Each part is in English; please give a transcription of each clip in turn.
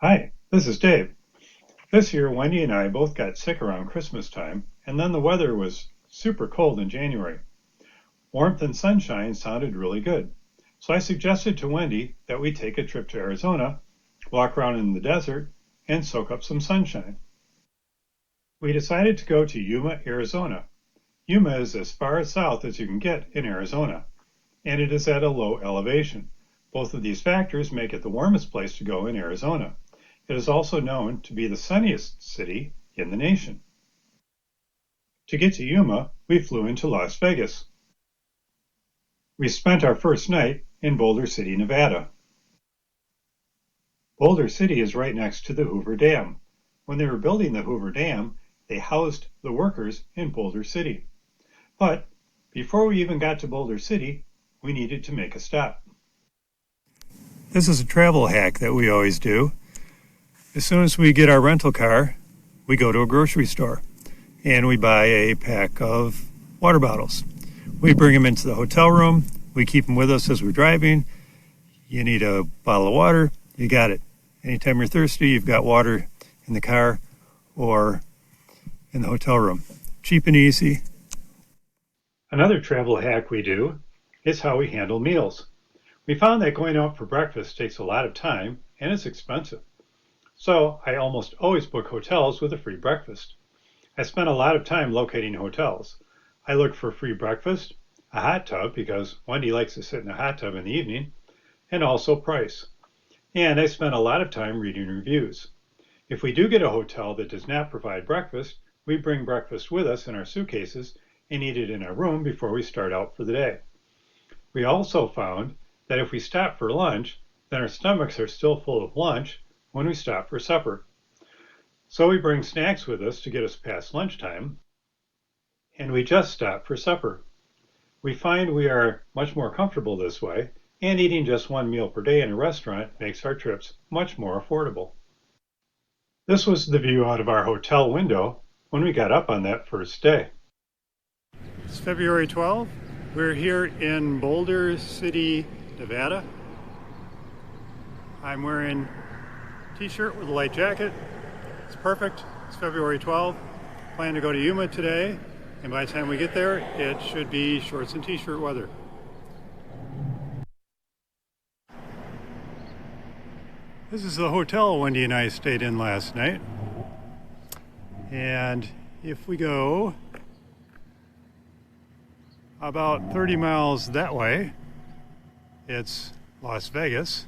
Hi, this is Dave. This year, Wendy and I both got sick around Christmas time, and then the weather was super cold in January. Warmth and sunshine sounded really good. So I suggested to Wendy that we take a trip to Arizona, walk around in the desert, and soak up some sunshine. We decided to go to Yuma, Arizona. Yuma is as far south as you can get in Arizona, and it is at a low elevation. Both of these factors make it the warmest place to go in Arizona. It is also known to be the sunniest city in the nation. To get to Yuma, we flew into Las Vegas. We spent our first night in Boulder City, Nevada. Boulder City is right next to the Hoover Dam. When they were building the Hoover Dam, they housed the workers in Boulder City. But before we even got to Boulder City, we needed to make a stop. This is a travel hack that we always do. As soon as we get our rental car, we go to a grocery store and we buy a pack of water bottles. We bring them into the hotel room. We keep them with us as we're driving. You need a bottle of water, you got it. Anytime you're thirsty, you've got water in the car or in the hotel room. Cheap and easy. Another travel hack we do is how we handle meals. We found that going out for breakfast takes a lot of time and it's expensive. So I almost always book hotels with a free breakfast. I spend a lot of time locating hotels. I look for free breakfast, a hot tub because Wendy likes to sit in a hot tub in the evening, and also price. And I spend a lot of time reading reviews. If we do get a hotel that does not provide breakfast, we bring breakfast with us in our suitcases and eat it in our room before we start out for the day. We also found that if we stop for lunch, then our stomachs are still full of lunch when we stop for supper. So we bring snacks with us to get us past lunchtime, and we just stop for supper. We find we are much more comfortable this way, and eating just one meal per day in a restaurant makes our trips much more affordable. This was the view out of our hotel window when we got up on that first day. It's February 12th. We're here in Boulder City, Nevada. I'm wearing a t-shirt with a light jacket. It's perfect. It's February 12th. Plan to go to Yuma today, and by the time we get there, it should be shorts and t-shirt weather. This is the hotel Wendy and I stayed in last night. And if we go about 30 miles that way, it's Las Vegas.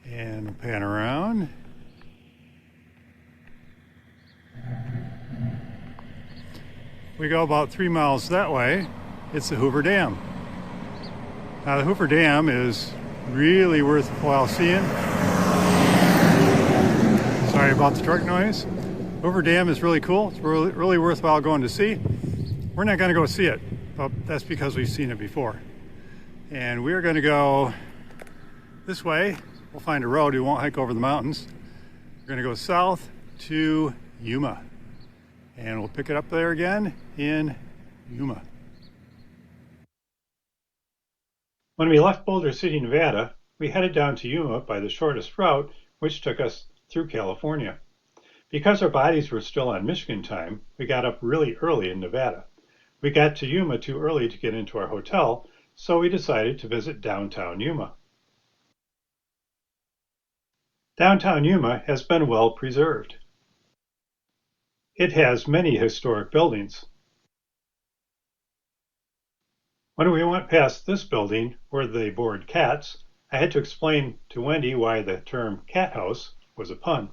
And we'll pan around. We go about 3 miles that way, it's the Hoover Dam. Now the Hoover Dam is really worthwhile seeing. Sorry about the truck noise. Hoover Dam is really cool. It's really worthwhile going to see. We're not going to go see it, but that's because we've seen it before. And we're going to go this way. We'll find a road. We won't hike over the mountains. We're going to go south to Yuma. And we'll pick it up there again in Yuma. When we left Boulder City, Nevada, we headed down to Yuma by the shortest route, which took us through California. Because our bodies were still on Michigan time, we got up really early in Nevada. We got to Yuma too early to get into our hotel, so we decided to visit downtown Yuma. Downtown Yuma has been well preserved. It has many historic buildings. When we went past this building where they board cats, I had to explain to Wendy why the term cat house was a pun.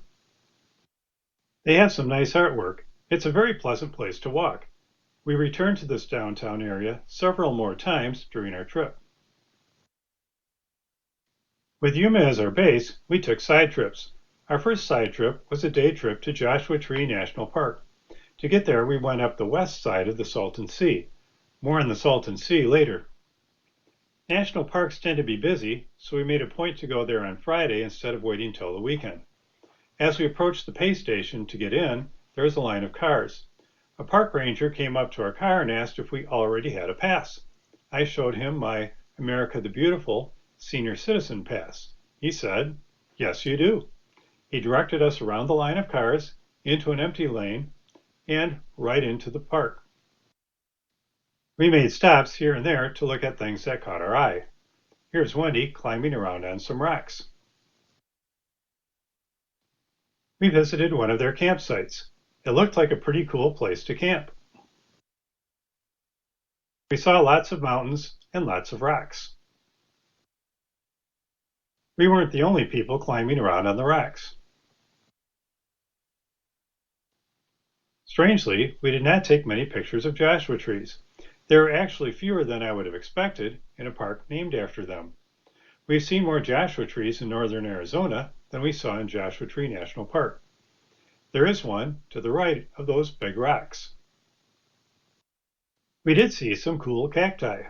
They have some nice artwork. It's a very pleasant place to walk. We returned to this downtown area several more times during our trip. With Yuma as our base, we took side trips. Our first side trip was a day trip to Joshua Tree National Park. To get there, we went up the west side of the Salton Sea. More on the Salton Sea later. National parks tend to be busy, so we made a point to go there on Friday instead of waiting till the weekend. As we approached the pay station to get in, there was a line of cars. A park ranger came up to our car and asked if we already had a pass. I showed him my America the Beautiful Senior Citizen Pass. He said, Yes, you do. He directed us around the line of cars, into an empty lane, and right into the park. We made stops here and there to look at things that caught our eye. Here's Wendy climbing around on some rocks. We visited one of their campsites. It looked like a pretty cool place to camp. We saw lots of mountains and lots of rocks. We weren't the only people climbing around on the rocks. Strangely, we did not take many pictures of Joshua trees. There are actually fewer than I would have expected in a park named after them. We've seen more Joshua trees in northern Arizona than we saw in Joshua Tree National Park. There is one to the right of those big rocks. We did see some cool cacti.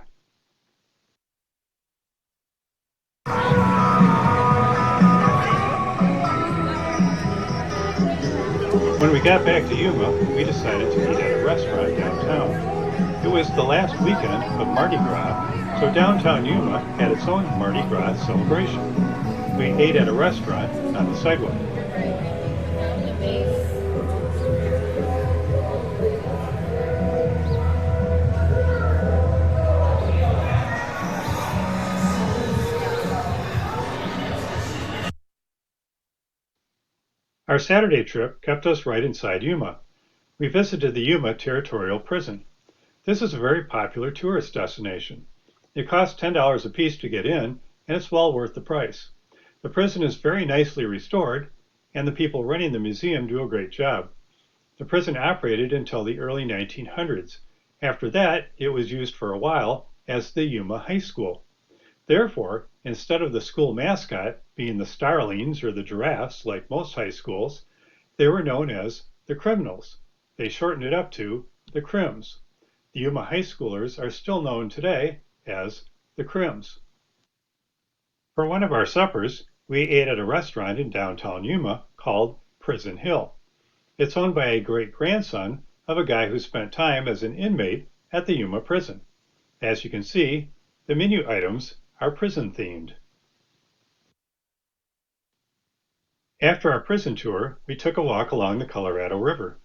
When we got back to Yuma, we decided to eat at a restaurant downtown. It was the last weekend of Mardi Gras, so downtown Yuma had its own Mardi Gras celebration. We ate at a restaurant on the sidewalk. Our Saturday trip kept us right inside Yuma. We visited the Yuma Territorial Prison. This is a very popular tourist destination. It costs $10 a piece to get in, and it's well worth the price. The prison is very nicely restored, and the people running the museum do a great job. The prison operated until the early 1900s. After that, it was used for a while as the Yuma High School. Therefore, instead of the school mascot being the starlings or the giraffes like most high schools, they were known as the criminals. They shortened it up to the Crims. The Yuma high schoolers are still known today as the Crims. For one of our suppers, we ate at a restaurant in downtown Yuma called Prison Hill. It's owned by a great-grandson of a guy who spent time as an inmate at the Yuma prison. As you can see, the menu items are prison-themed. After our prison tour, we took a walk along the Colorado River.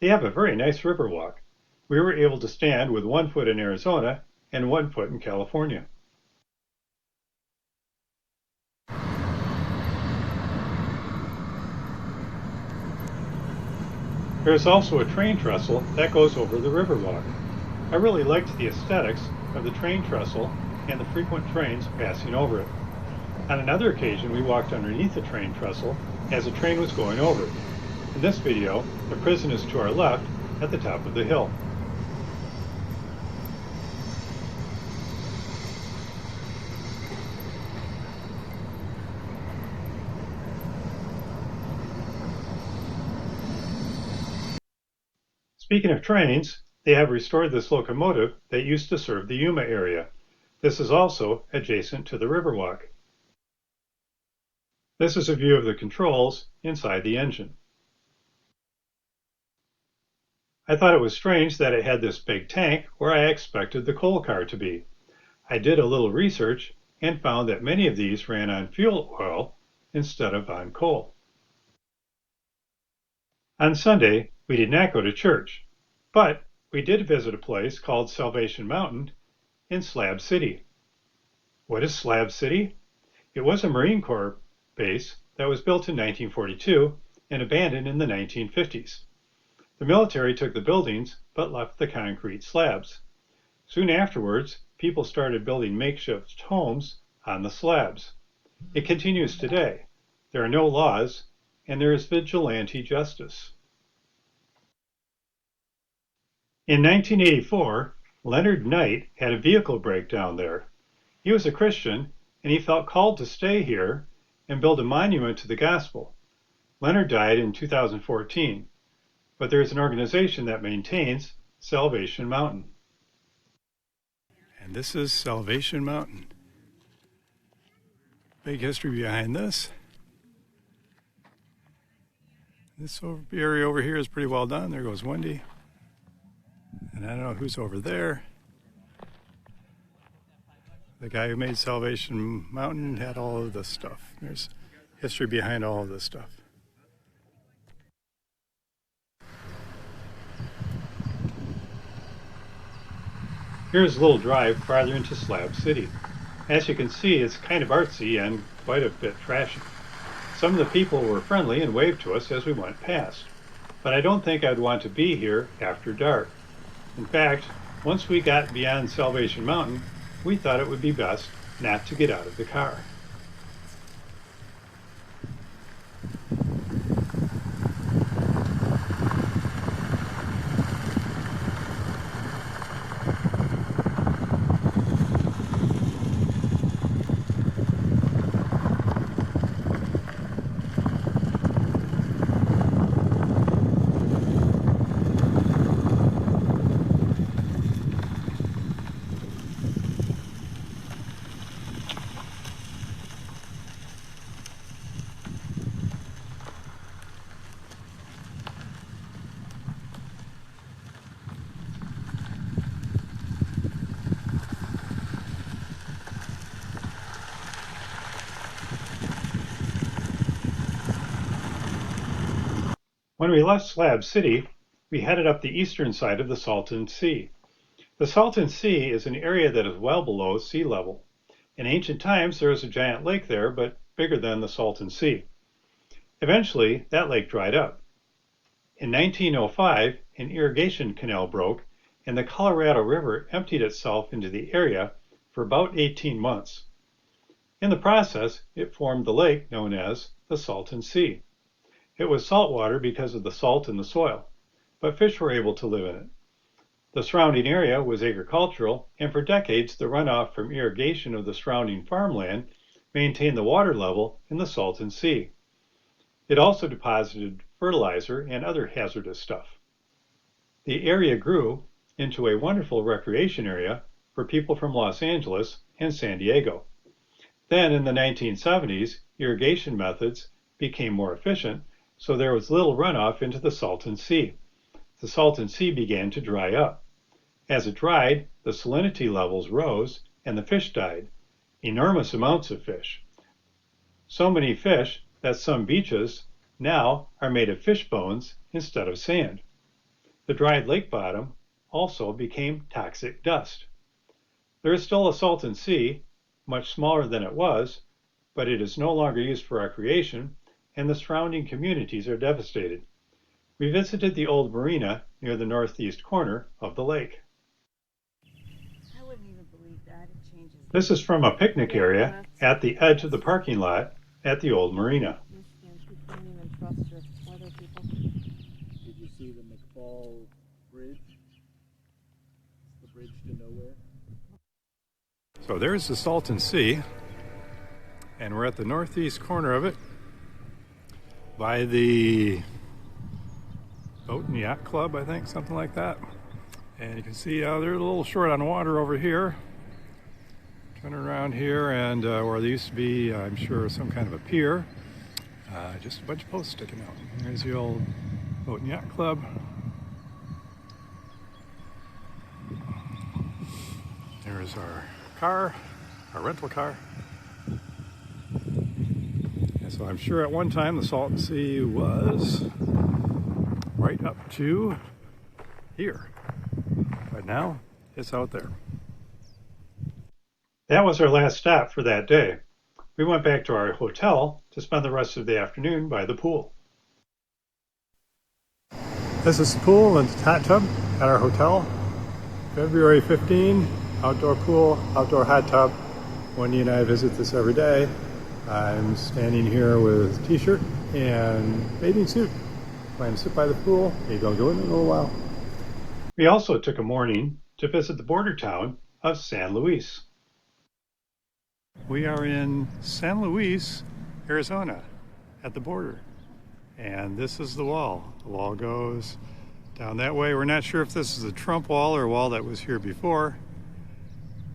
They have a very nice river walk. We were able to stand with 1 foot in Arizona and 1 foot in California. There is also a train trestle that goes over the river walk. I really liked the aesthetics of the train trestle and the frequent trains passing over it. On another occasion, we walked underneath the train trestle as a train was going over it. In this video, the prison is to our left at the top of the hill. Speaking of trains, they have restored this locomotive that used to serve the Yuma area. This is also adjacent to the Riverwalk. This is a view of the controls inside the engine. I thought it was strange that it had this big tank where I expected the coal car to be. I did a little research and found that many of these ran on fuel oil instead of on coal. On Sunday, we did not go to church, but we did visit a place called Salvation Mountain in Slab City. What is Slab City? It was a Marine Corps base that was built in 1942 and abandoned in the 1950s. The military took the buildings but left the concrete slabs. Soon afterwards, people started building makeshift homes on the slabs. It continues today. There are no laws, and there is vigilante justice. In 1984, Leonard Knight had a vehicle breakdown there. He was a Christian, and he felt called to stay here and build a monument to the gospel. Leonard died in 2014, but there is an organization that maintains Salvation Mountain. And this is Salvation Mountain. Big history behind this. This area over here is pretty well done. There goes Wendy. And I don't know who's over there. The guy who made Salvation Mountain had all of this stuff. There's history behind all of this stuff. Here's a little drive farther into Slab City. As you can see, it's kind of artsy and quite a bit trashy. Some of the people were friendly and waved to us as we went past, but I don't think I'd want to be here after dark. In fact, once we got beyond Salvation Mountain, we thought it would be best not to get out of the car. When we left Slab City, we headed up the eastern side of the Salton Sea. The Salton Sea is an area that is well below sea level. In ancient times, there was a giant lake there, but bigger than the Salton Sea. Eventually, that lake dried up. In 1905, an irrigation canal broke, and the Colorado River emptied itself into the area for about 18 months. In the process, it formed the lake known as the Salton Sea. It was saltwater because of the salt in the soil, but fish were able to live in it. The surrounding area was agricultural, and for decades the runoff from irrigation of the surrounding farmland maintained the water level in the Salton Sea. It also deposited fertilizer and other hazardous stuff. The area grew into a wonderful recreation area for people from Los Angeles and San Diego. Then in the 1970s, irrigation methods became more efficient, so there was little runoff into the Salton Sea. The Salton Sea began to dry up. As it dried, the salinity levels rose and the fish died, enormous amounts of fish. So many fish that some beaches now are made of fish bones instead of sand. The dried lake bottom also became toxic dust. There is still a Salton Sea, much smaller than it was, but it is no longer used for recreation, and the surrounding communities are devastated. We visited the old marina near the northeast corner of the lake. I wouldn't even believe that. It changes. This is from a picnic area at the edge of the parking lot at the old marina. You can't even trust your other people. Did you see the McFall Bridge? It's the bridge to nowhere. So there's the Salton Sea, and we're at the northeast corner of it by the Boat and Yacht Club, I think, something like that. And you can see they're a little short on water over here. Turn around here, and where there used to be, I'm sure, some kind of a pier. Just a bunch of posts sticking out. There's the old Boat and Yacht Club. There's our car, our rental car. And so I'm sure at one time the Salton Sea was right up to here. But now it's out there. That was our last stop for that day. We went back to our hotel to spend the rest of the afternoon by the pool. This is the pool and hot tub at our hotel. February 15, outdoor pool, outdoor hot tub. Wendy and I visit this every day. I'm standing here with a t-shirt and bathing suit. Plan to sit by the pool. Maybe I'll go in a little while. We also took a morning to visit the border town of San Luis. We are in San Luis, Arizona, at the border. And this is the wall. The wall goes down that way. We're not sure if this is a Trump wall or a wall that was here before.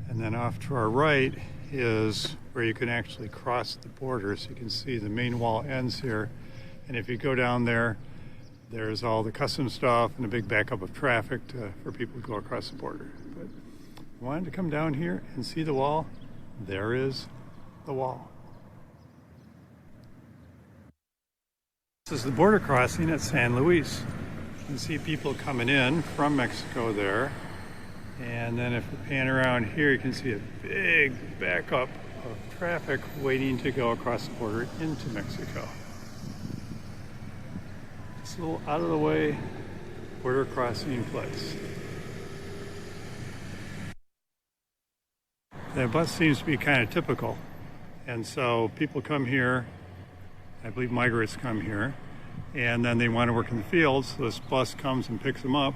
And then off to our right is where you can actually cross the border. So you can see the main wall ends here. And if you go down there, there's all the customs stuff and a big backup of traffic for people to go across the border. But I wanted to come down here and see the wall. There is the wall. This is the border crossing at San Luis. You can see people coming in from Mexico there. And then if we pan around here, you can see a big backup of traffic waiting to go across the border into Mexico. It's a little out of the way border crossing place. The bus seems to be kind of typical. And so people come here, I believe migrants come here, and then they want to work in the fields. So this bus comes and picks them up,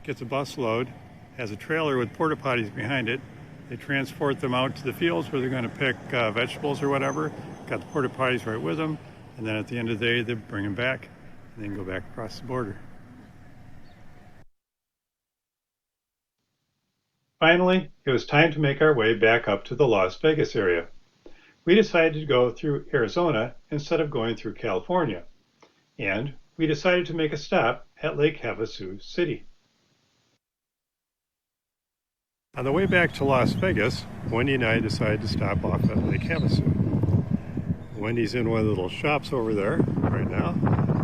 gets a bus load, has a trailer with porta potties behind it. They transport them out to the fields where they're going to pick vegetables or whatever. Got the porta potties right with them, and then at the end of the day they bring them back and then go back across the border. Finally, it was time to make our way back up to the Las Vegas area. We decided to go through Arizona instead of going through California, and we decided to make a stop at Lake Havasu City. On the way back to Las Vegas, Wendy and I decided to stop off at Lake Havasu. Wendy's in one of the little shops over there right now,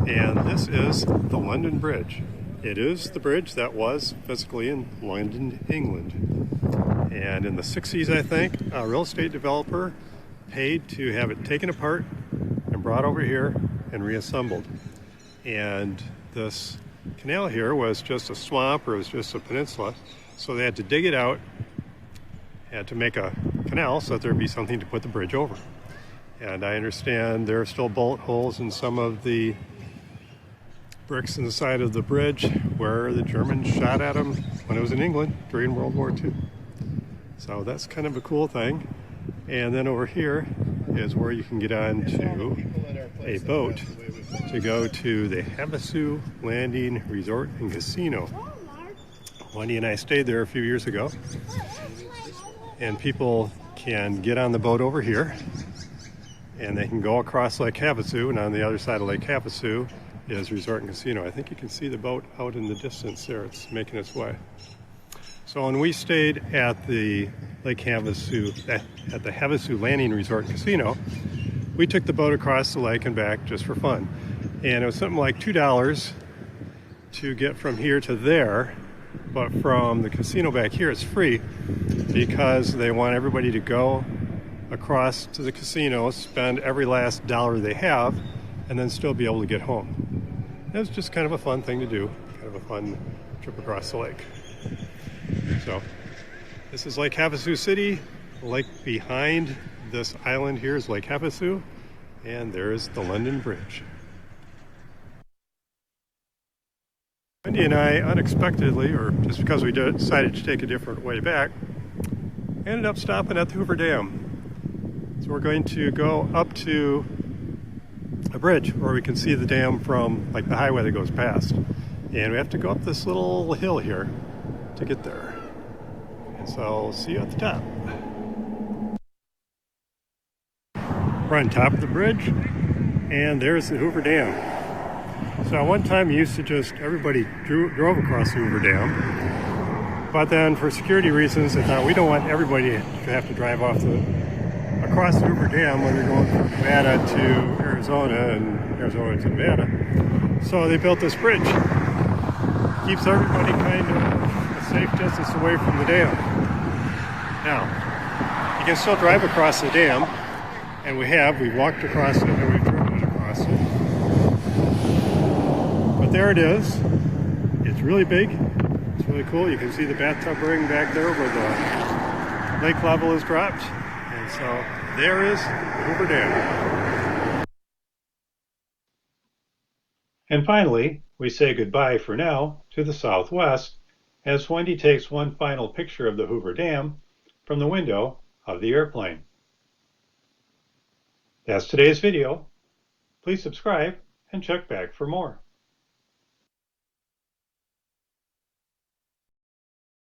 and this is the London Bridge. It is the bridge that was physically in London, England. And in the 60s, I think, a real estate developer paid to have it taken apart and brought over here and reassembled. And this canal here was just a swamp, or it was just a peninsula. So they had to dig it out, had to make a canal so that there'd be something to put the bridge over. And I understand there are still bullet holes in some of the bricks in the side of the bridge where the Germans shot at them when it was in England during World War II. So that's kind of a cool thing. And then over here is where you can get on to a boat to go to the Havasu Landing Resort and Casino. Wendy and I stayed there a few years ago, and people can get on the boat over here and they can go across Lake Havasu, and on the other side of Lake Havasu is Resort and Casino. I think you can see the boat out in the distance there. It's making its way. So when we stayed at the Lake Havasu, at the Havasu Landing Resort and Casino, we took the boat across the lake and back just for fun. And it was something like $2 to get from here to there. But from the casino back here, it's free because they want everybody to go across to the casino, spend every last dollar they have, and then still be able to get home. It was just kind of a fun thing to do, kind of a fun trip across the lake. So this is Lake Havasu City. The lake behind this island here is Lake Havasu, and there's the London Bridge. Wendy and I unexpectedly, or just because we decided to take a different way back, ended up stopping at the Hoover Dam. So we're going to go up to a bridge where we can see the dam from like the highway that goes past. And we have to go up this little hill here to get there. And so I'll see you at the top. We're on top of the bridge, and there's the Hoover Dam. So at one time, you used to just, everybody drove across the Hoover Dam. But then for security reasons, they thought we don't want everybody to have to drive across the Hoover Dam when they're going from Nevada to Arizona and Arizona to Nevada. So they built this bridge. Keeps everybody kind of a safe distance away from the dam. Now, you can still drive across the dam, and we've walked across it and we've driven across it. But there it is. It's really big. It's really cool. You can see the bathtub ring back there where the lake level is dropped. And so there is Hoover Dam. And finally, we say goodbye for now to the southwest as Wendy takes one final picture of the Hoover Dam from the window of the airplane. That's today's video. Please subscribe and check back for more.